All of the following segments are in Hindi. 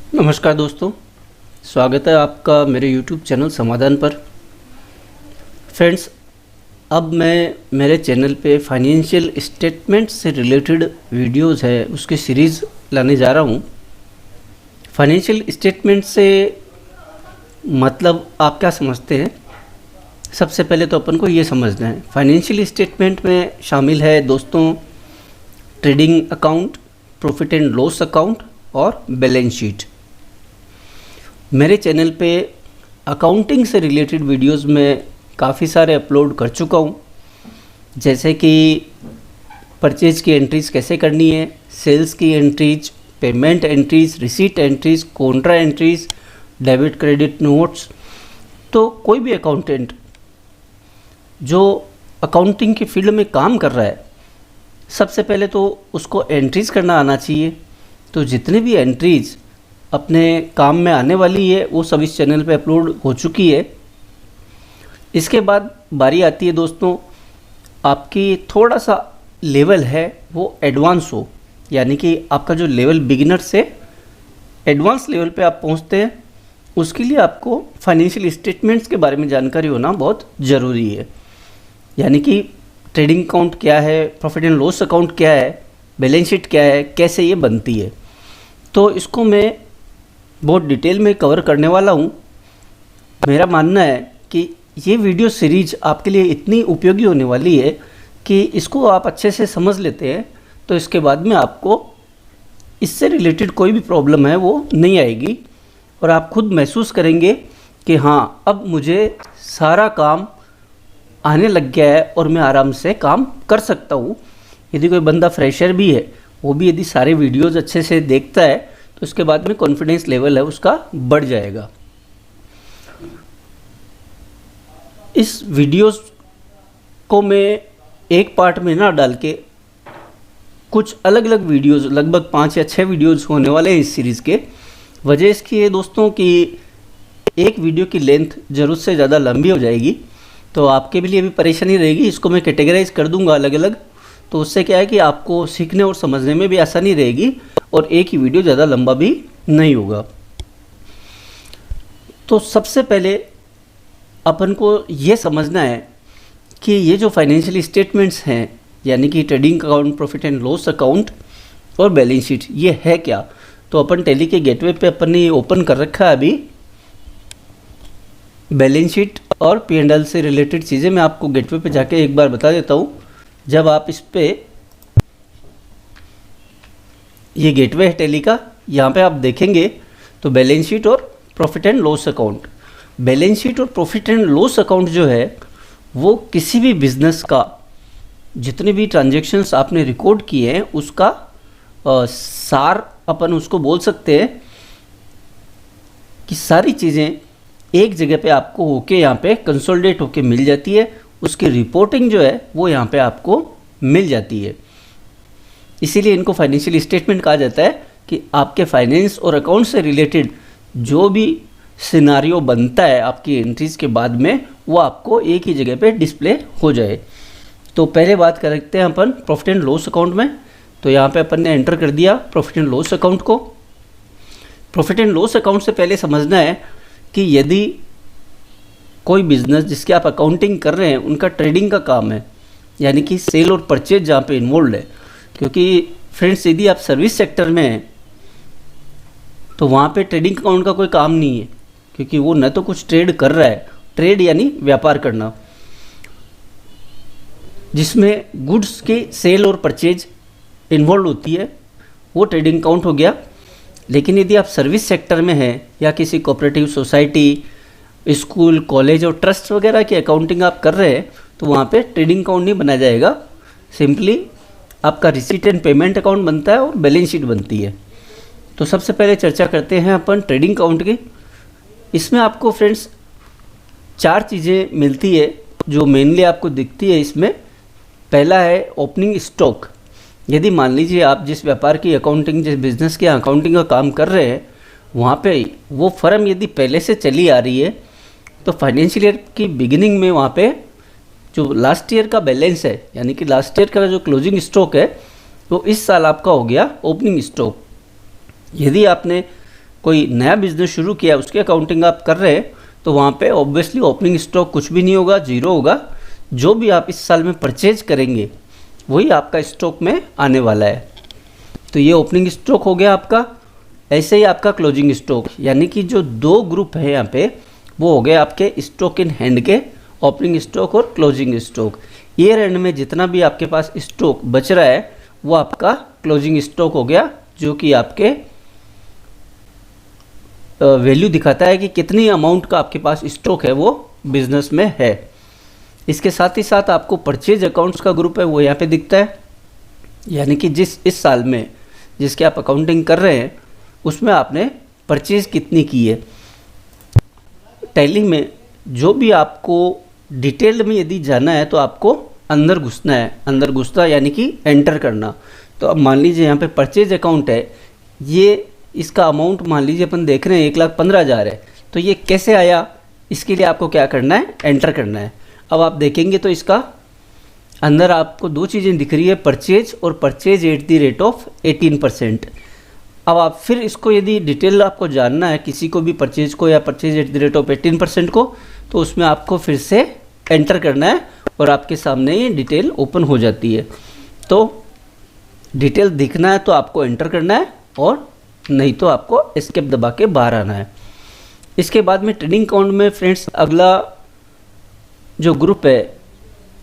नमस्कार दोस्तों, स्वागत है आपका मेरे YouTube चैनल समाधान पर। फ्रेंड्स, अब मैं मेरे चैनल पे फाइनेंशियल स्टेटमेंट से रिलेटेड वीडियोस है उसकी सीरीज़ लाने जा रहा हूँ। फाइनेंशियल स्टेटमेंट से मतलब आप क्या समझते हैं? सबसे पहले तो अपन को ये समझना है, फाइनेंशियल स्टेटमेंट में शामिल है दोस्तों trading account, profit and loss account और बैलेंस शीट। मेरे चैनल पे अकाउंटिंग से रिलेटेड वीडियोस में काफ़ी सारे अपलोड कर चुका हूँ, जैसे कि परचेज की एंट्रीज़ कैसे करनी है, सेल्स की entries, payment entries, receipt entries, Contra entries, debit credit notes. तो कोई भी अकाउंटेंट जो अकाउंटिंग की फील्ड में काम कर रहा है, सबसे पहले तो उसको एंट्रीज़ करना आना चाहिए। तो जितने भी एंट्रीज़ अपने काम में आने वाली है वो सब इस चैनल पे अपलोड हो चुकी है। इसके बाद बारी आती है दोस्तों, आपकी थोड़ा सा लेवल है वो एडवांस हो, यानी कि आपका जो लेवल बिगिनर से एडवांस लेवल पे आप पहुंचते हैं, उसके लिए आपको फाइनेंशियल स्टेटमेंट्स के बारे में जानकारी होना बहुत ज़रूरी है। यानी कि ट्रेडिंग अकाउंट क्या है, प्रॉफिट एंड लॉस अकाउंट क्या है, बैलेंस शीट क्या है, कैसे ये बनती है। तो इसको मैं बहुत डिटेल में कवर करने वाला हूँ। मेरा मानना है कि ये वीडियो सीरीज आपके लिए इतनी उपयोगी होने वाली है कि इसको आप अच्छे से समझ लेते हैं तो इसके बाद में आपको इससे रिलेटेड कोई भी प्रॉब्लम है वो नहीं आएगी और आप खुद महसूस करेंगे कि हाँ, अब मुझे सारा काम आने लग गया है और मैं आराम से काम कर सकता हूँ। यदि कोई बंदा फ्रेशर भी है, वो भी यदि सारे वीडियोज़ अच्छे से देखता है तो उसके बाद में कॉन्फिडेंस लेवल है उसका बढ़ जाएगा। इस वीडियोस को मैं एक पार्ट में ना डाल के कुछ अलग अलग वीडियोस, लगभग 5 या 6 वीडियोस होने वाले हैं इस सीरीज़ के। वजह इसकी है दोस्तों कि एक वीडियो की लेंथ ज़रूरत से ज़्यादा लंबी हो जाएगी, तो आपके लिए भी परेशानी रहेगी। इसको मैं कैटेगराइज कर दूंगा अलग अलग, तो उससे क्या है कि आपको सीखने और समझने में भी आसानी रहेगी और एक ही वीडियो ज़्यादा लंबा भी नहीं होगा। तो सबसे पहले अपन को ये समझना है कि ये जो फाइनेंशियल स्टेटमेंट्स हैं, यानी कि trading account, profit and loss account और बैलेंस शीट, ये है क्या। तो अपन टैली के गेटवे पे अपन ने ओपन कर रखा है अभी। बैलेंस शीट और P&L से रिलेटेड चीज़ें मैं आपको गेटवे पे जाके एक बार बता देता हूँ। जब आप इस पे, ये गेटवे है टैली का, यहाँ पे आप देखेंगे तो बैलेंस शीट और profit and loss account. Balance sheet और प्रॉफिट एंड लॉस अकाउंट जो है वो किसी भी बिजनेस का जितने भी ट्रांजैक्शंस आपने रिकॉर्ड किए हैं उसका सार अपन उसको बोल सकते हैं कि सारी चीज़ें एक जगह पे आपको होके यहाँ पे कंसोलिडेट होके मिल जाती है। उसकी रिपोर्टिंग जो है वो यहाँ पे आपको मिल जाती है। इसीलिए इनको फाइनेंशियल स्टेटमेंट कहा जाता है कि आपके फाइनेंस और अकाउंट से रिलेटेड जो भी सिनारियो बनता है आपकी एंट्रीज़ के बाद में, वो आपको एक ही जगह पे डिस्प्ले हो जाए। तो पहले बात करते हैं अपन प्रॉफिट एंड लॉस अकाउंट में। तो यहाँ पे अपन ने एंटर कर दिया प्रॉफिट एंड लॉस अकाउंट को। प्रॉफिट एंड लॉस अकाउंट से पहले समझना है कि यदि कोई बिजनेस जिसकी आप अकाउंटिंग कर रहे हैं उनका ट्रेडिंग का काम है, यानी कि सेल और परचेज जहाँ पे इन्वॉल्व है, क्योंकि फ्रेंड्स यदि आप सर्विस सेक्टर में हैं तो वहाँ पे ट्रेडिंग अकाउंट का कोई काम नहीं है, क्योंकि वो न तो कुछ ट्रेड कर रहा है, ट्रेड यानी व्यापार करना, जिसमें गुड्स की सेल और परचेज इन्वॉल्व होती है, वो ट्रेडिंग अकाउंट हो गया। लेकिन यदि आप सर्विस सेक्टर में हैं या किसी कोऑपरेटिव सोसाइटी, स्कूल, कॉलेज और ट्रस्ट वगैरह की अकाउंटिंग आप कर रहे हैं तो वहाँ पे ट्रेडिंग अकाउंट नहीं बनाया जाएगा। सिंपली आपका रिसीट एंड पेमेंट अकाउंट बनता है और बैलेंस शीट बनती है। तो सबसे पहले चर्चा करते हैं अपन ट्रेडिंग अकाउंट की। इसमें आपको फ्रेंड्स 4 चीज़ें मिलती है जो मेनली आपको दिखती है इसमें। पहला है ओपनिंग स्टॉक। यदि मान लीजिए आप जिस व्यापार की अकाउंटिंग, जिस बिज़नेस की अकाउंटिंग का काम कर रहे हैं, वहाँ पे वो फर्म यदि पहले से चली आ रही है तो फाइनेंशियल ईयर की बिगिनिंग में वहाँ पे जो लास्ट ईयर का बैलेंस है, यानी कि लास्ट ईयर का जो क्लोजिंग स्टॉक है, तो इस साल आपका हो गया ओपनिंग स्टॉक। यदि आपने कोई नया बिजनेस शुरू किया उसकी अकाउंटिंग आप कर रहे हैं तो वहाँ पे ऑब्वियसली ओपनिंग स्टॉक कुछ भी नहीं होगा, जीरो होगा। जो भी आप इस साल में परचेज करेंगे वही आपका स्टॉक में आने वाला है। तो ये ओपनिंग स्टॉक हो गया आपका। ऐसे ही आपका क्लोजिंग स्टॉक, यानी कि जो दो ग्रुप है यहाँ पे वो हो गए आपके स्टॉक इन हैंड के, ओपनिंग स्टॉक और क्लोजिंग स्टॉक। ईयर एंड में जितना भी आपके पास स्टॉक बच रहा है वो आपका क्लोजिंग स्टॉक हो गया, जो कि आपके वैल्यू दिखाता है कि कितनी अमाउंट का आपके पास स्टॉक है वो बिजनेस में है। इसके साथ ही साथ आपको परचेज अकाउंट्स का ग्रुप है वो यहाँ पे दिखता है, यानी कि इस साल में जिसकी आप अकाउंटिंग कर रहे हैं उसमें आपने परचेज कितनी की है। टैली में जो भी आपको डिटेल में यदि जाना है तो आपको अंदर घुसना है, अंदर घुसना यानी कि एंटर करना। तो अब मान लीजिए यहाँ पे परचेज अकाउंट है, ये इसका अमाउंट मान लीजिए अपन देख रहे हैं 1,15,000 है। तो ये कैसे आया, इसके लिए आपको क्या करना है, एंटर करना है। अब आप देखेंगे तो इसका अंदर आपको दो चीज़ें दिख रही है, परचेज और purchase eight the rate of 18%। अब आप फिर इसको यदि डिटेल आपको जानना है किसी को भी परचेज को या purchase eight the rate of 18% को, तो उसमें आपको फिर से एंटर करना है और आपके सामने ये डिटेल ओपन हो जाती है। तो डिटेल दिखना है तो आपको एंटर करना है और नहीं तो आपको एस्केप दबा के बाहर आना है। इसके बाद में ट्रेडिंग अकाउंट में फ्रेंड्स अगला जो ग्रुप है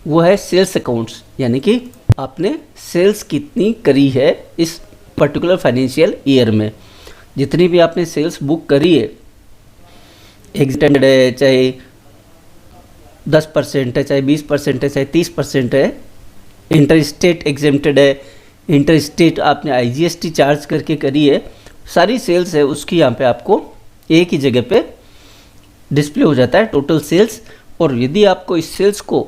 वो है सेल्स अकाउंट्स, यानी कि आपने सेल्स कितनी करी है इस पर्टिकुलर फाइनेंशियल ईयर में। जितनी भी आपने सेल्स बुक करी है, एग्जेम्प्टेड है चाहे 10% है, चाहे 20% है, चाहे 30% है, इंटर स्टेट एग्जेम्प्टेड है, इंटर स्टेट आपने IGST चार्ज करके करी है, सारी सेल्स है उसकी यहाँ पे आपको एक ही जगह पे डिस्प्ले हो जाता है टोटल सेल्स। और यदि आपको इस सेल्स को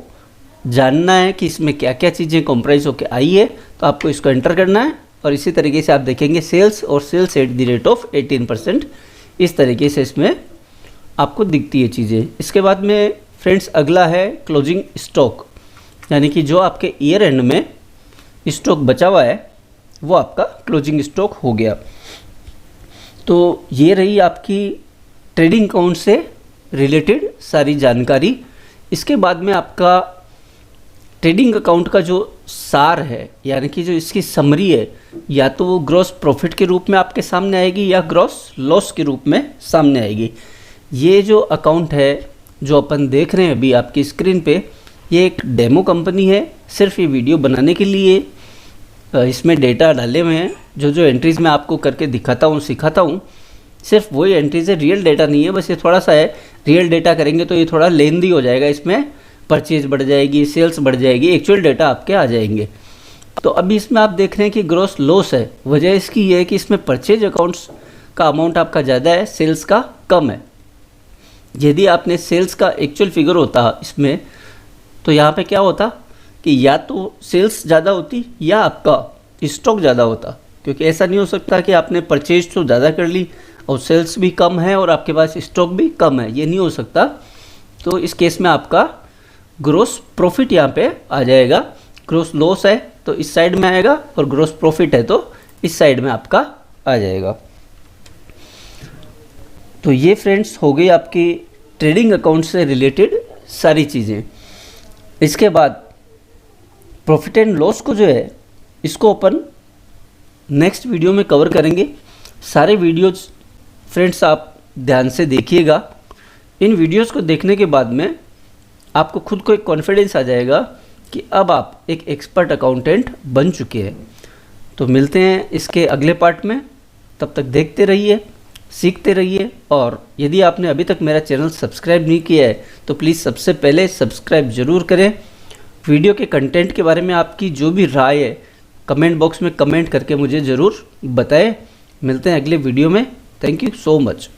जानना है कि इसमें क्या क्या चीज़ें कॉम्प्राइज होकर आई है तो आपको इसको एंटर करना है। और इसी तरीके से आप देखेंगे सेल्स और sales at the rate of 18%, इस तरीके से इसमें आपको दिखती है चीज़ें। इसके बाद में फ्रेंड्स अगला है क्लोजिंग स्टॉक, यानी कि जो आपके ईयर एंड में स्टॉक बचा हुआ है वो आपका क्लोजिंग स्टॉक हो गया। तो ये रही आपकी ट्रेडिंग अकाउंट से रिलेटेड सारी जानकारी। इसके बाद में आपका ट्रेडिंग अकाउंट का जो सार है, यानी कि जो इसकी समरी है, या तो वो ग्रॉस प्रॉफिट के रूप में आपके सामने आएगी या ग्रॉस लॉस के रूप में सामने आएगी। ये जो अकाउंट है जो अपन देख रहे हैं अभी आपकी स्क्रीन पे, ये एक डेमो कंपनी है, सिर्फ ये वीडियो बनाने के लिए इसमें डेटा डाले हुए हैं। जो जो एंट्रीज़ मैं आपको करके दिखाता हूँ सिखाता हूँ, सिर्फ वही एंट्रीज है, रियल डेटा नहीं है। बस ये थोड़ा सा है, रियल डेटा करेंगे तो ये थोड़ा लेंदी हो जाएगा, इसमें परचेज बढ़ जाएगी, सेल्स बढ़ जाएगी, एक्चुअल डेटा आपके आ जाएंगे। तो अभी इसमें आप देख रहे हैं कि ग्रॉस लॉस है। वजह इसकी ये है कि इसमें परचेज अकाउंट्स का अमाउंट आपका ज़्यादा है, सेल्स का कम है। यदि आपने सेल्स का एक्चुअल फिगर होता इसमें, तो यहाँ पे क्या होता कि या तो सेल्स ज़्यादा होती या आपका स्टॉक ज़्यादा होता, क्योंकि ऐसा नहीं हो सकता कि आपने परचेज तो ज़्यादा कर ली और सेल्स भी कम है और आपके पास स्टॉक भी कम है, ये नहीं हो सकता। तो इस केस में आपका ग्रॉस प्रॉफिट यहाँ पे आ जाएगा। ग्रॉस लॉस है तो इस साइड में आएगा और ग्रॉस प्रॉफिट है तो इस साइड में आपका आ जाएगा। तो ये फ्रेंड्स हो गई आपकी ट्रेडिंग अकाउंट से रिलेटेड सारी चीज़ें। इसके बाद प्रॉफिट एंड लॉस को जो है इसको अपन नेक्स्ट वीडियो में कवर करेंगे। सारे वीडियोज फ्रेंड्स आप ध्यान से देखिएगा। इन वीडियोस को देखने के बाद में आपको खुद को एक कॉन्फिडेंस आ जाएगा कि अब आप एक एक्सपर्ट अकाउंटेंट बन चुके हैं। तो मिलते हैं इसके अगले पार्ट में, तब तक देखते रहिए, सीखते रहिए। और यदि आपने अभी तक मेरा चैनल सब्सक्राइब नहीं किया है तो प्लीज़ सबसे पहले सब्सक्राइब ज़रूर करें। वीडियो के कंटेंट के बारे में आपकी जो भी राय है कमेंट बॉक्स में कमेंट करके मुझे ज़रूर बताएं। मिलते हैं अगले वीडियो में। Thank you so much.